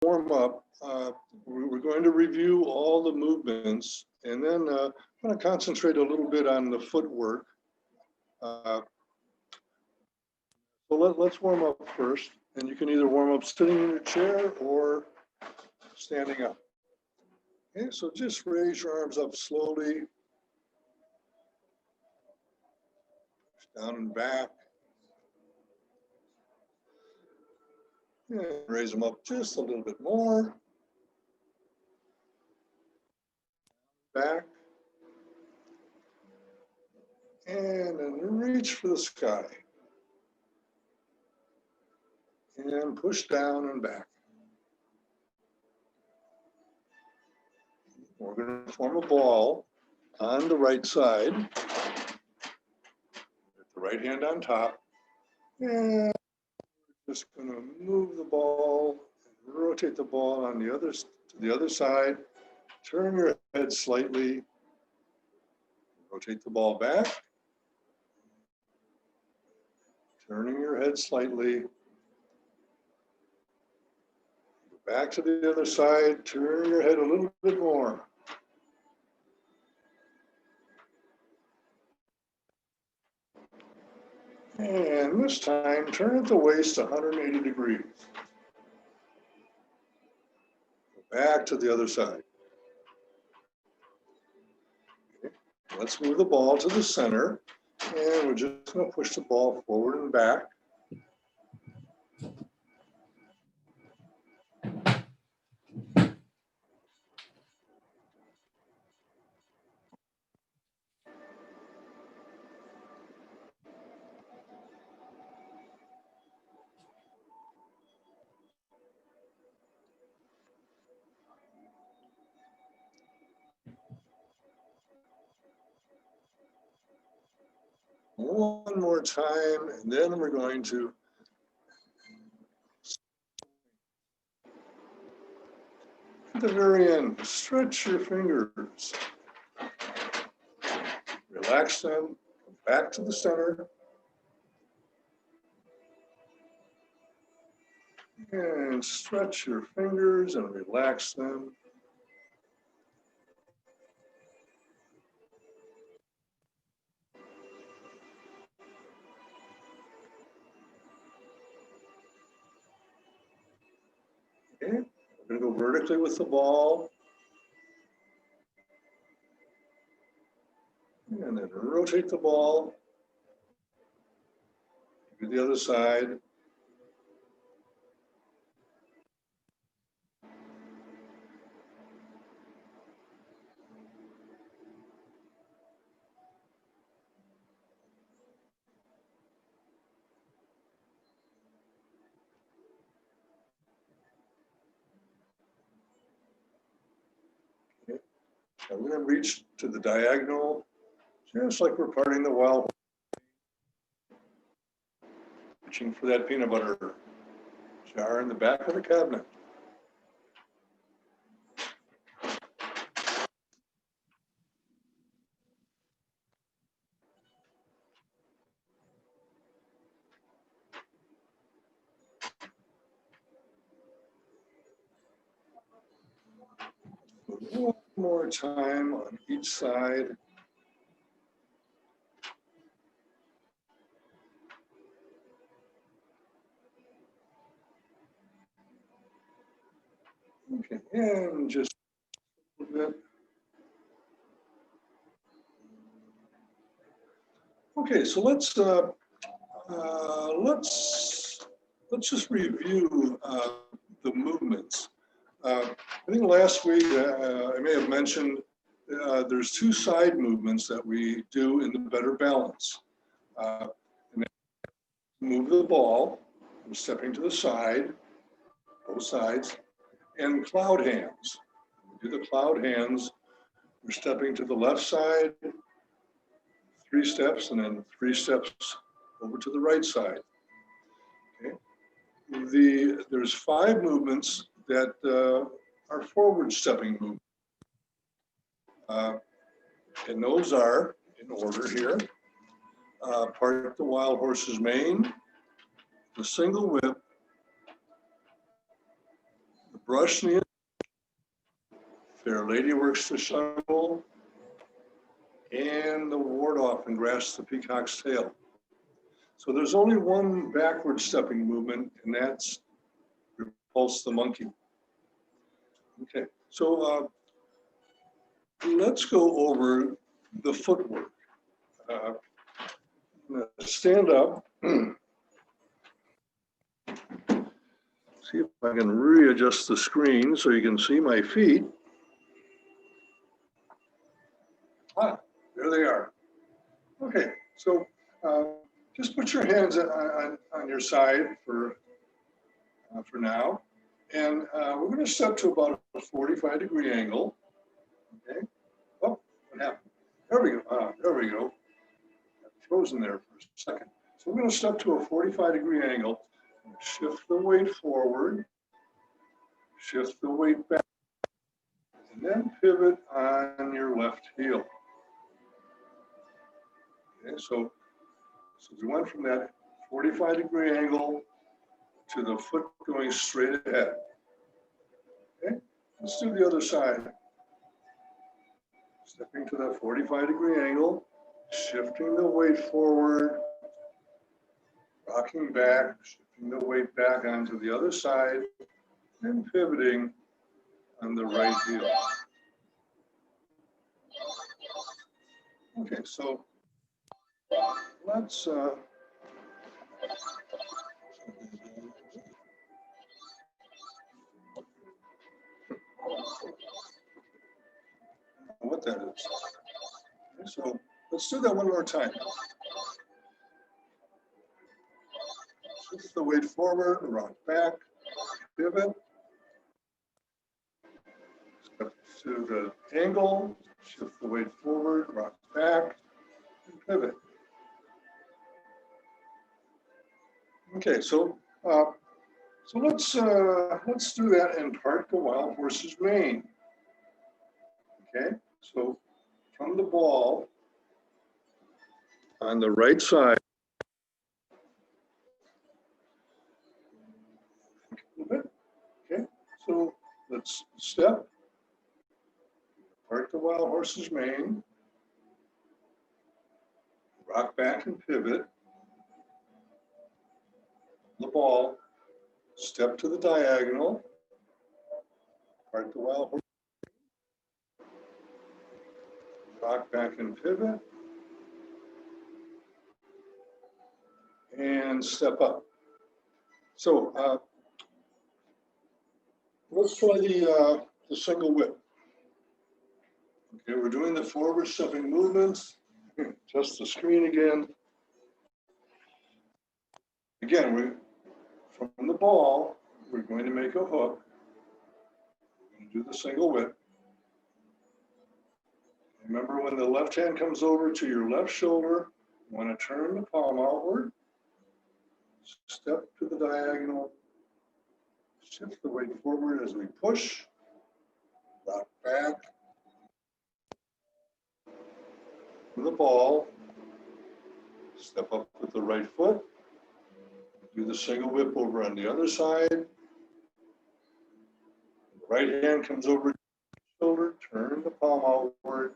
warm up, we're going to review all the movements, and then I'm going to concentrate a little bit on the footwork. So let's warm up first, and you can either warm up sitting in your chair or standing up. Okay, so just raise your arms up slowly, down and back. And raise them up just a little bit more. Back. And then reach for the sky. And push down and back. We're going to form a ball on the right side. With the right hand on top. And just going to move the ball, and rotate the ball on the other to the other side. Turn your head slightly. Rotate the ball back. Turning your head slightly. Go back to the other side. Turn your head a little bit more. And this time, turn at the waist 180 degrees. Go back to the other side. Okay. Let's move the ball to the center, and we're just going to push the ball forward and back. One more time, and then we're going to at the very end, stretch your fingers. Relax them, come back to the center. And stretch your fingers and relax them. Okay, we're going to go vertically with the ball. And then rotate the ball. Do the other side. Okay. Now we're going to reach to the diagonal, just like we're parting the wild. Reaching for that peanut butter jar in the back of the cabinet. One more time on each side. Okay, and just a little bit. Okay, so let's just review the movements. I think last week I may have mentioned there's two side movements that we do in the better balance. And move the ball, I'm stepping to the side, both sides, and cloud hands. We do the cloud hands. We're stepping to the left side, 3 steps, and then 3 steps over to the right side. Okay. There's 5 movements that are forward stepping movements. And those are, in order here, part the wild horse's mane, the single whip, the brush knee, fair lady works the shuttle, and the ward off and grasp the peacock's tail. So there's only one backward stepping movement, and that's repulse the monkey. Okay, so let's go over the footwork. Stand up. See if I can readjust the screen so you can see my feet. Ah, there they are. Okay, so just put your hands on your side for now. And we're going to step to about a 45-degree angle. Okay. Oh, what happened? There we go. There we go. Got frozen there for a second. So we're going to step to a 45-degree angle. Shift the weight forward. Shift the weight back. And then pivot on your left heel. Okay, so we went from that 45-degree angle to the foot going straight ahead. Okay, let's do the other side. Stepping to that 45-degree angle, shifting the weight forward, rocking back, shifting the weight back onto the other side, and pivoting on the right heel. Okay, so let's what that is. Okay, so let's do that one more time. Shift the weight forward, rock back, pivot. Step to the angle, shift the weight forward, rock back, and pivot. Okay, so let's do that in part the wild horse's mane. Okay, so from the ball on the right side, okay, so let's step, part the wild horse's mane, rock back and pivot, the ball, step to the diagonal, part the wild horse, rock back and pivot, and step up. So let's try the single whip. Okay, we're doing the forward stepping movements. Just the screen again. Again, from the ball, we're going to make a hook. We're going to do the single whip. Remember, when the left hand comes over to your left shoulder, you want to turn the palm outward, step to the diagonal, shift the weight forward as we push, rock back, with the ball, step up with the right foot, do the single whip over on the other side. The right hand comes over to the shoulder, turn the palm outward,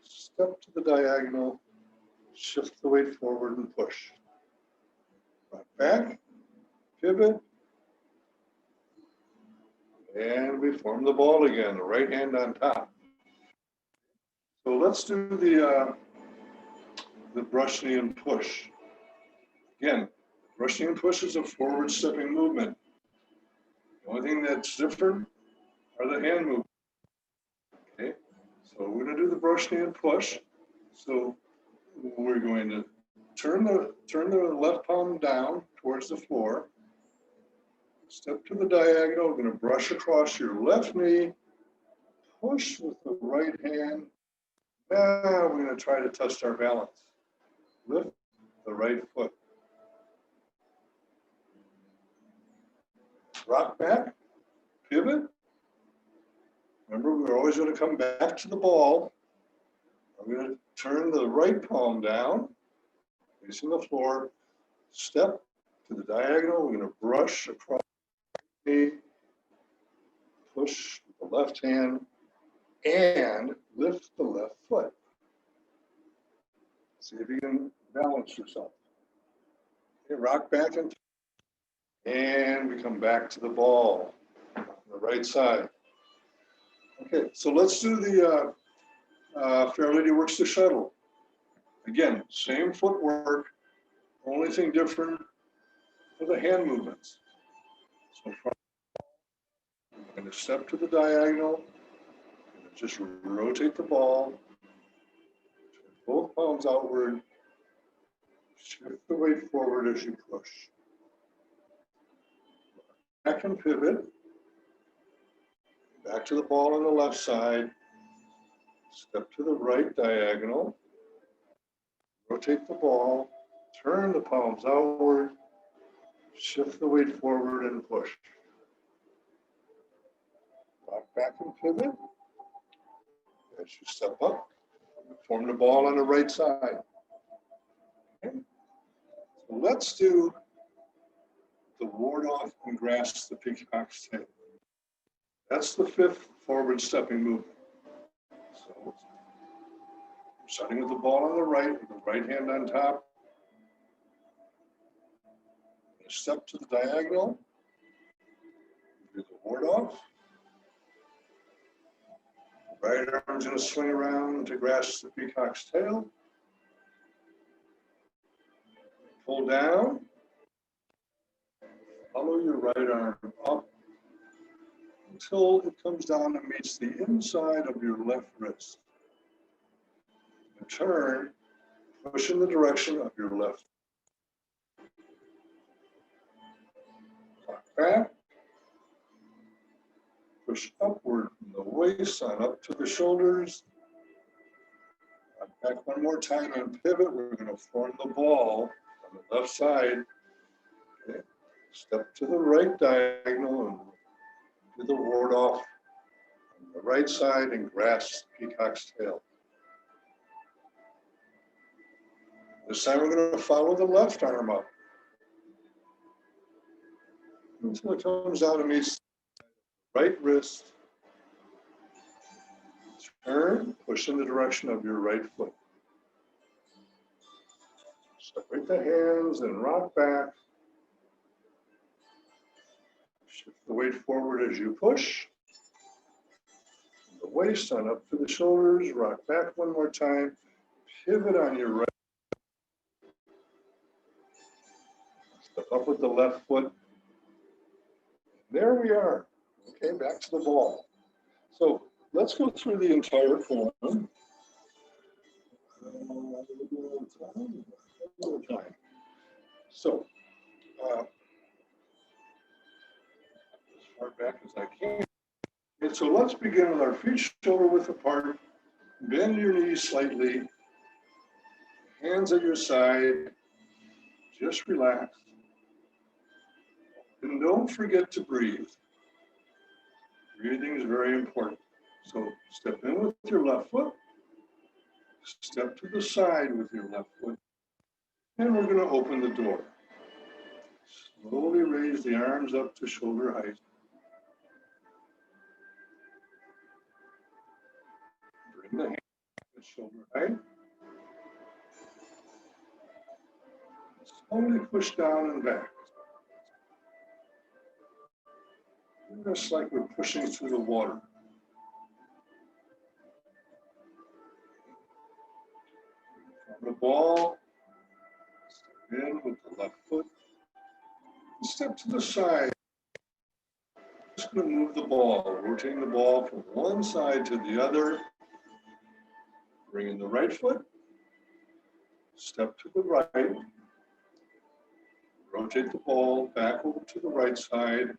step to the diagonal, shift the weight forward and push. Rock back, pivot, and we form the ball again, the right hand on top. So let's do the brush knee and push. Again, brush knee and push is a forward stepping movement. The only thing that's different are the hand movements. Okay, so we're going to do the brush knee and push. So we're going to turn the left palm down towards the floor. Step to the diagonal. We're going to brush across your left knee. Push with the right hand. Now we're going to try to test our balance. Lift the right foot. Rock back, pivot. Remember, we're always going to come back to the ball. I'm going to turn the right palm down, facing the floor. Step to the diagonal. We're going to brush across the knee push with the left hand and lift the left foot. See if you can balance yourself. Okay, rock back and we come back to the ball on the right side. Okay, so let's do the Fair Lady Works the Shuttle. Again, same footwork, only thing different are the hand movements. So I'm going to step to the diagonal, and just rotate the ball, both palms outward, shift the weight forward as you push. Back and pivot, back to the ball on the left side, step to the right diagonal, rotate the ball, turn the palms outward, shift the weight forward and push. Rock back and pivot. As you step up, form the ball on the right side. Okay. So let's do the ward off and grasp the peacock's tail. That's the fifth forward stepping movement. So starting with the ball on the right, with the right hand on top. Step to the diagonal. Do the ward off. Right arm's going to swing around to grasp the peacock's tail. Pull down. Follow your right arm up until it comes down and meets the inside of your left wrist. And turn, push in the direction of your left. Rock back. Push upward from the waist on up to the shoulders. Rock back one more time and pivot. We're going to form the ball on the left side. Okay. Step to the right diagonal and do the ward off on the right side and grasp the peacock's tail. This time we're going to follow the left arm up until it comes down and meets the right wrist. Turn, push in the direction of your right foot. Separate the hands and rock back. Shift the weight forward as you push. From the waist on up to the shoulders, rock back one more time. Pivot on your right. Step up with the left foot. There we are. Okay, back to the ball. So let's go through the entire form. So, as far back as I can. And so let's begin with our feet shoulder width apart. Bend your knees slightly. Hands at your side. Just relax. And don't forget to breathe. Breathing is very important. So step in with your left foot. Step to the side with your left foot. And we're going to open the door. Slowly raise the arms up to shoulder height. Bring the hands to shoulder height. Slowly push down and back. Just like we're pushing through the water. From the ball, step in with the left foot. Step to the side. Just going to move the ball, rotating the ball from one side to the other. Bring in the right foot. Step to the right. Rotate the ball back over to the right side.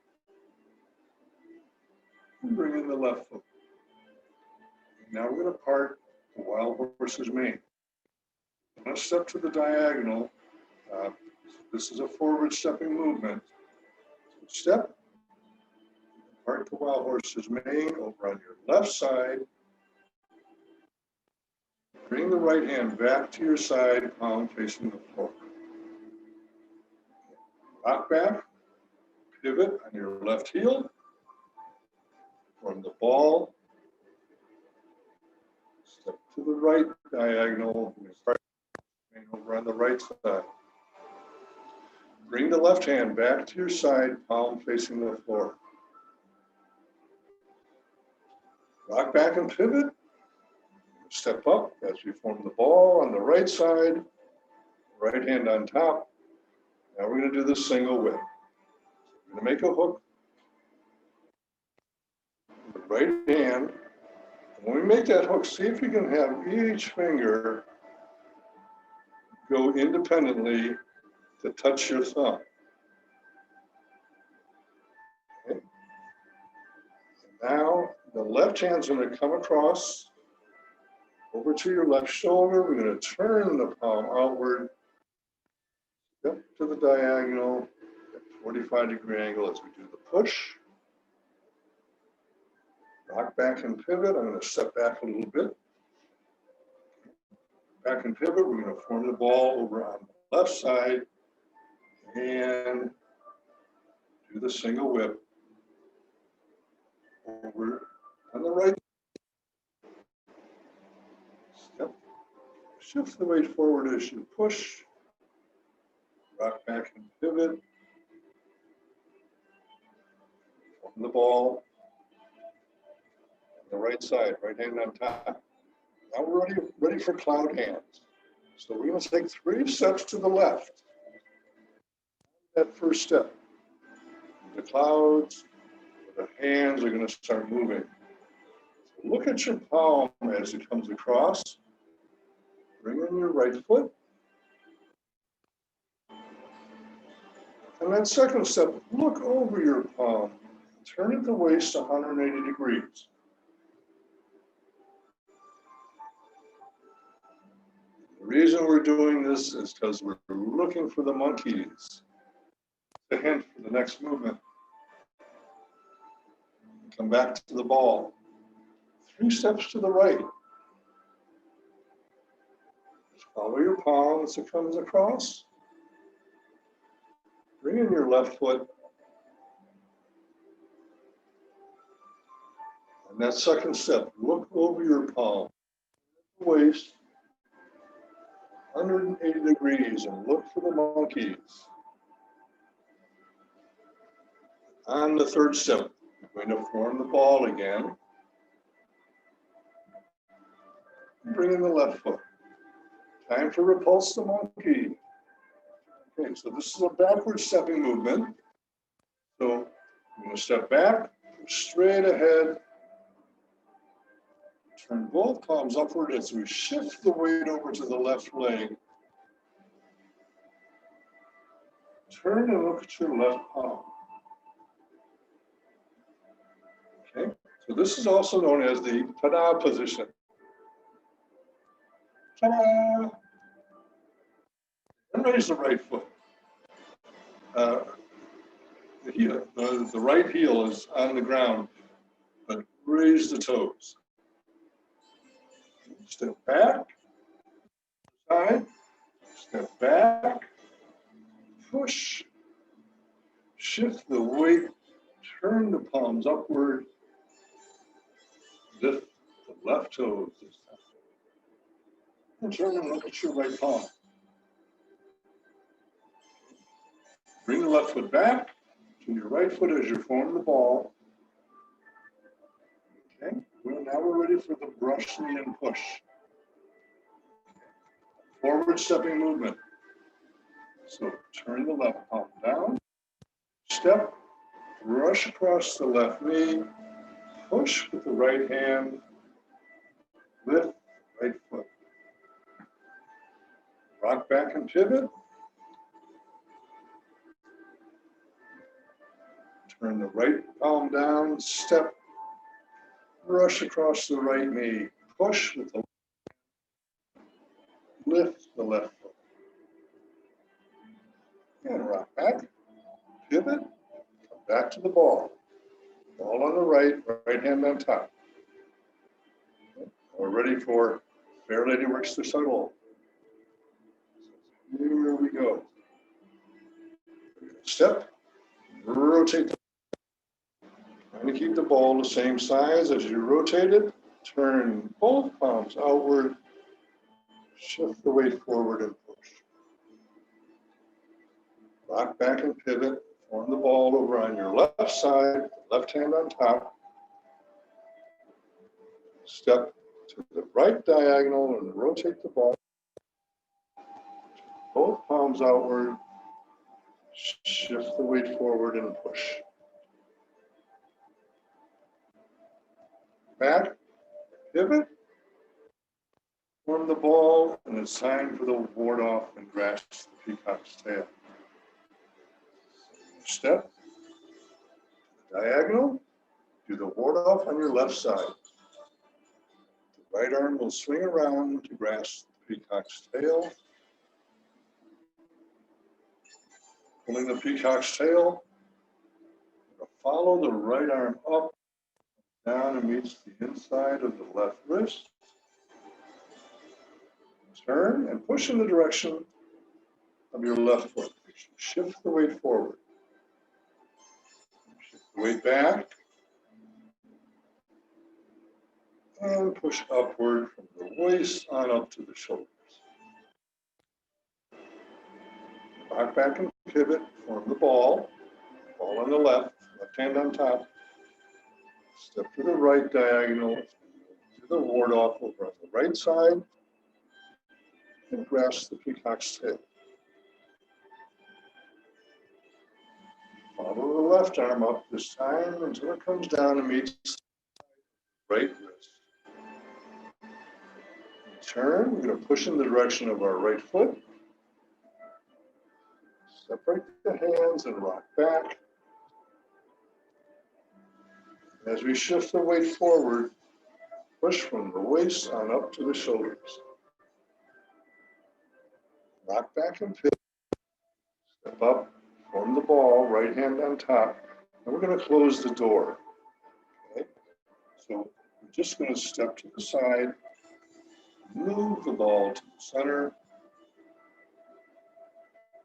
And bring in the left foot. Now we're going to part the wild horse's mane. I'm going to step to the diagonal. This is a forward stepping movement. Step, part the wild horse's mane over on your left side. Bring the right hand back to your side, palm facing the floor. Rock back, pivot on your left heel. ball. Step to the right diagonal. Over on the right side. Bring the left hand back to your side, palm facing the floor. Rock back and pivot. Step up as we form the ball on the right side. Right hand on top. Now we're going to do the single whip. We're going to make a hook. The right hand. When we make that hook, see if you can have each finger go independently to touch your thumb. Okay. Now the left hand's going to come across over to your left shoulder. We're going to turn the palm outward, step to the diagonal, at 45-degree angle as we do the push. Rock back and pivot. I'm going to step back a little bit. Back and pivot. We're going to form the ball over on the left side and do the single whip over on the right. Step. Shift the weight forward as you push. Rock back and pivot. Form the ball on the right side, right hand on top. Now we're ready for cloud hands. So we're going to take 3 steps to the left. That first step. The clouds, the hands are going to start moving. So look at your palm as it comes across. Bring in your right foot. And then second step, look over your palm. Turn at the waist 180 degrees. The reason we're doing this is because we're looking for the monkeys. The hint for the next movement. Come back to the ball. 3 steps to the right. Follow your palm as it comes across. Bring in your left foot. And that second step, look over your palm. Waist, 180 degrees, and look for the monkeys. On the third step, we're going to form the ball again. Bring in the left foot. Time to repulse the monkey. Okay, so this is a backward stepping movement. So I'm going to step back, straight ahead, turn both palms upward as we shift the weight over to the left leg. Turn and look at your left palm. Okay, so this is also known as the ta-da position. Ta-da! And raise the right foot. The right heel is on the ground, but raise the toes. Step back, side, step back, push, shift the weight, turn the palms upward, lift the left toes, and turn and look at your right palm. Bring the left foot back to your right foot as you form the ball. Okay, well, now we're ready for the brush knee and push. Forward stepping movement. So turn the left palm down, step, brush across the left knee, push with the right hand, lift right foot. Rock back and pivot. Turn the right palm down, step, brush across the right knee, push with the lift the left foot. And rock back, pivot, come back to the ball. Ball on the right, right hand on top. We're ready for Fair Lady Works the Shuttle. Here we go. Step, rotate, Trying to keep the ball the same size as you rotate it. Turn both palms outward. Shift the weight forward and push. Rock back and pivot. Form the ball over on your left side, left hand on top. Step to the right diagonal and rotate the ball. Both palms outward. Shift the weight forward and push. Back, pivot. Form the ball, and it's time for the ward off and grasp the peacock's tail. Step, diagonal, do the ward off on your left side. The right arm will swing around to grasp the peacock's tail. Pulling the peacock's tail, follow the right arm up, down and meets the inside of the left wrist. Turn and push in the direction of your left foot. Shift the weight forward. Shift the weight back. And push upward from the waist on up to the shoulders. Rock back and pivot. Form the ball. Ball on the left hand on top. Step to the right diagonal. Do the ward off over on the right side. And grasp the peacock's tail. Follow the left arm up this time until it comes down and meets the right wrist. Turn, we're going to push in the direction of our right foot. Separate the hands and rock back. As we shift the weight forward, push from the waist on up to the shoulders. Rock back and pivot. Step up, form the ball, right hand on top. And we're going to close the door. Okay? So we're just going to step to the side, move the ball to the center,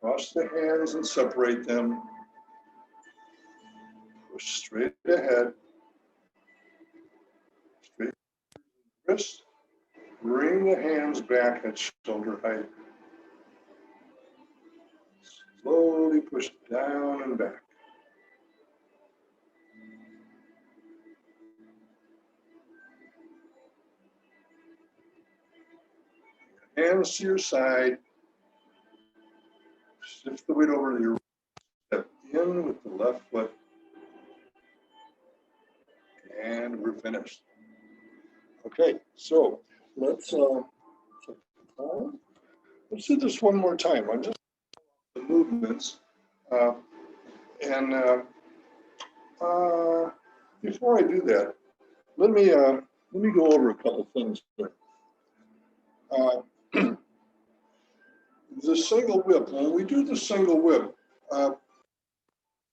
cross the hands and separate them. Push straight ahead. Straight wrist. Bring the hands back at shoulder height. Slowly push down and back. Hands to your side. Shift the weight over to your right. Step in with the left foot. And we're finished. Okay, so let's do this one more time. I'm just the movements. Before I do that, let me go over a couple things here. The single whip. When we do the single whip,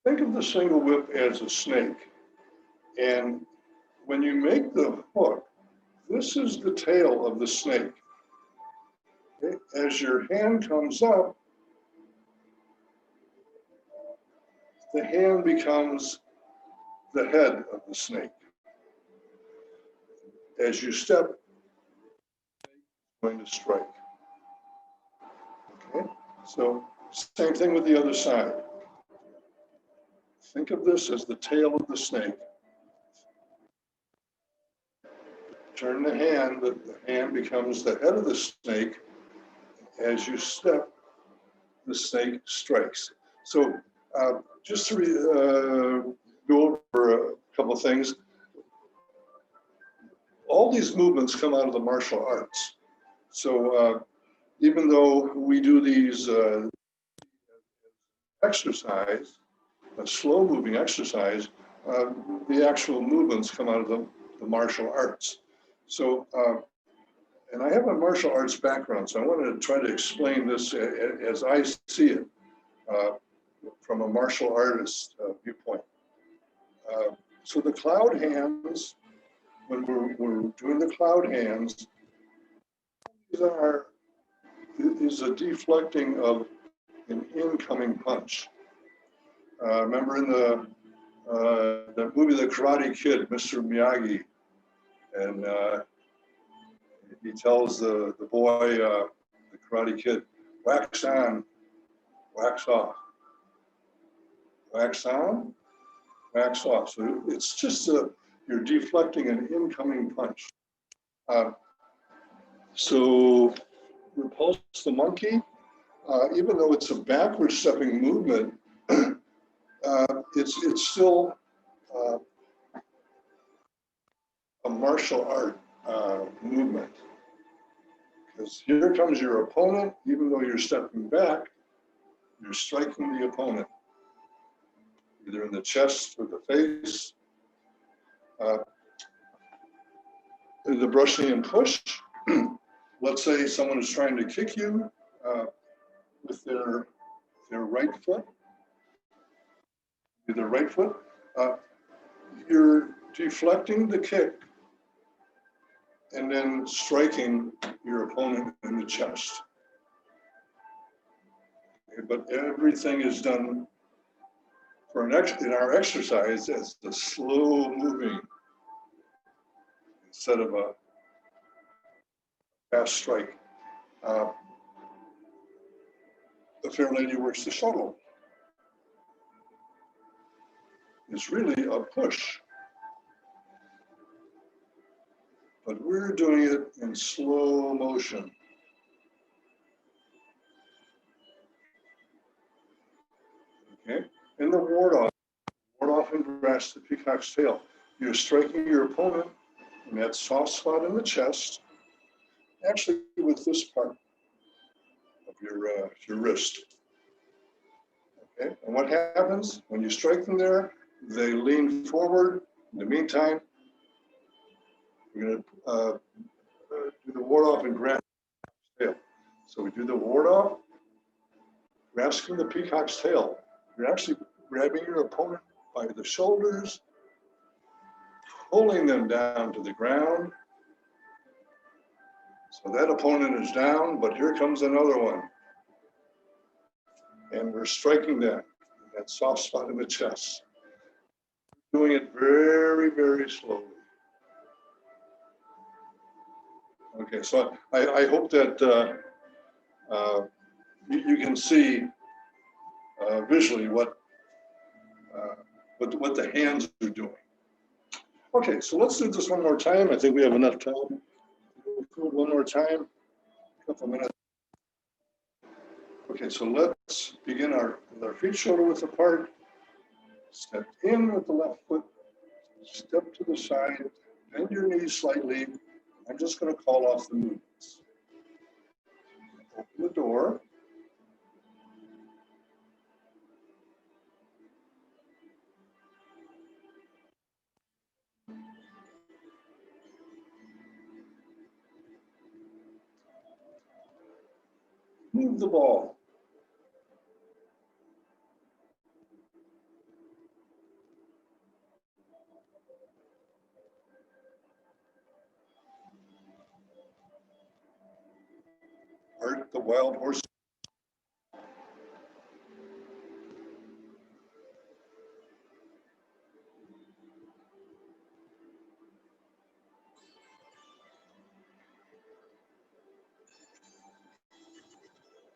think of the single whip as a snake. And when you make the hook, this is the tail of the snake. Okay? As your hand comes up, the hand becomes the head of the snake. As you step, the snake is going to strike. Okay? So same thing with the other side. Think of this as the tail of the snake. Turn the hand, but the hand becomes the head of the snake. As you step, the snake strikes. So just to go over a couple of things. All these movements come out of the martial arts. So even though we do these exercise, a slow moving exercise, the actual movements come out of the martial arts. So, and I have a martial arts background, so I want to try to explain this as I see it from a martial artist viewpoint. So the cloud hands, when we're doing the cloud hands, is a deflecting of an incoming punch. Remember in the the movie The Karate Kid, Mr. Miyagi, and he tells the boy, the Karate Kid, wax on, wax off, wax on, wax off. So it's just you're deflecting an incoming punch. So repulse the monkey, even though it's a backward stepping movement, it's still a martial art movement. Because here comes your opponent, even though you're stepping back, you're striking the opponent, either in the chest or the face. The brushing and push. Let's say someone is trying to kick you with their right foot. You're deflecting the kick and then striking your opponent in the chest. Okay, but everything is done in our exercise as the slow moving instead of a fast strike. The fair lady works the shuttle. It's really a push. But we're doing it in slow motion. Okay, and the ward off and grasp the peacock's tail. You're striking your opponent in that soft spot in the chest, actually with this part of your wrist. Okay, and what happens when you strike them there? They lean forward. In the meantime, we're going to do the ward off and grasp the tail. So we do the ward off, grasping the peacock's tail. You're actually grabbing your opponent by the shoulders, pulling them down to the ground. So that opponent is down, but here comes another one. And we're striking that soft spot in the chest. Doing it very, very slowly. Okay, so I hope that you can see visually what the hands are doing. Okay, so let's do this one more time. I think we have enough time. One more time, a couple minutes. Okay, so let's begin with our feet shoulder width apart. Step in with the left foot, step to the side, bend your knees slightly. I'm just going to call off the movements. Open the door. Move the ball. Art the wild horse.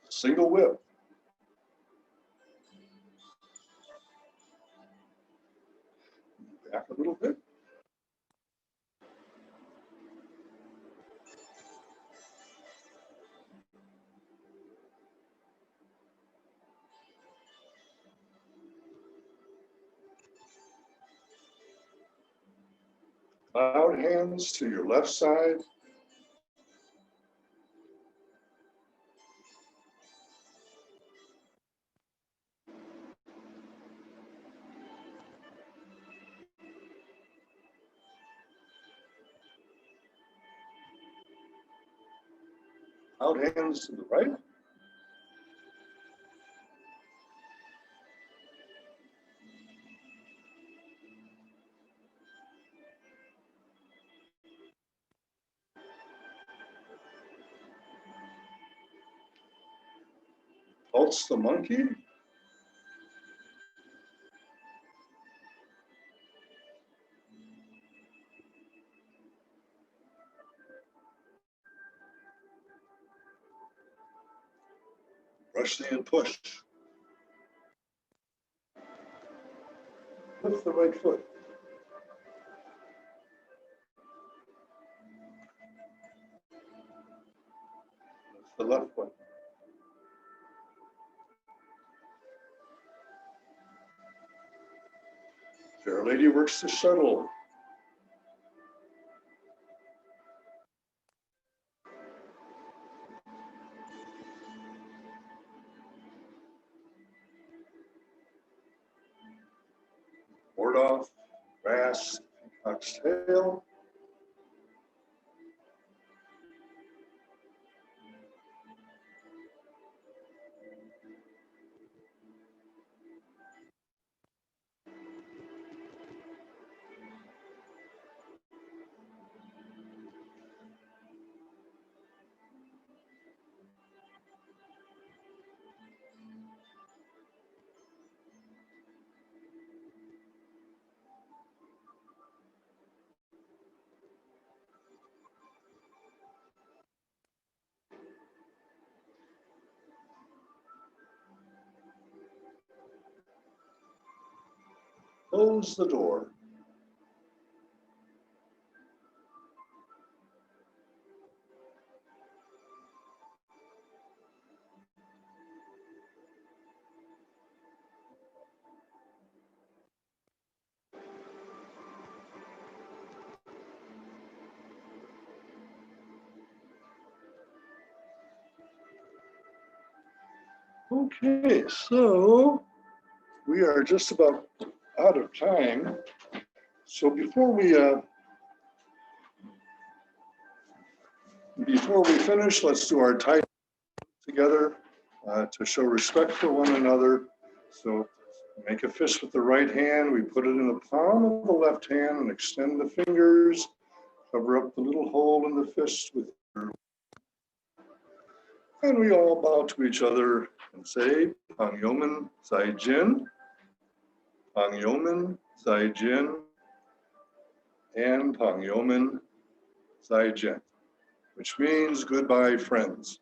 Single whip. Back a little bit. Cloud hands to your left side. Cloud hands to the right. Pulse the monkey. Brush the and push. Lift the right foot. Lift the left foot. Fair Lady works the shuttle. Board off, grass, peacock's tail. Close the door. Okay, so we are just about out of time. So before we finish, let's do our Tai Chi together to show respect for one another. So make a fist with the right hand. We put it in the palm of the left hand and extend the fingers. Cover up the little hole in the fist with your, and we all bow to each other and say, Pang Yomen Zai Jin, Pang Yomen Zai Jin, and Pang Yomen Zai Jin, which means goodbye, friends.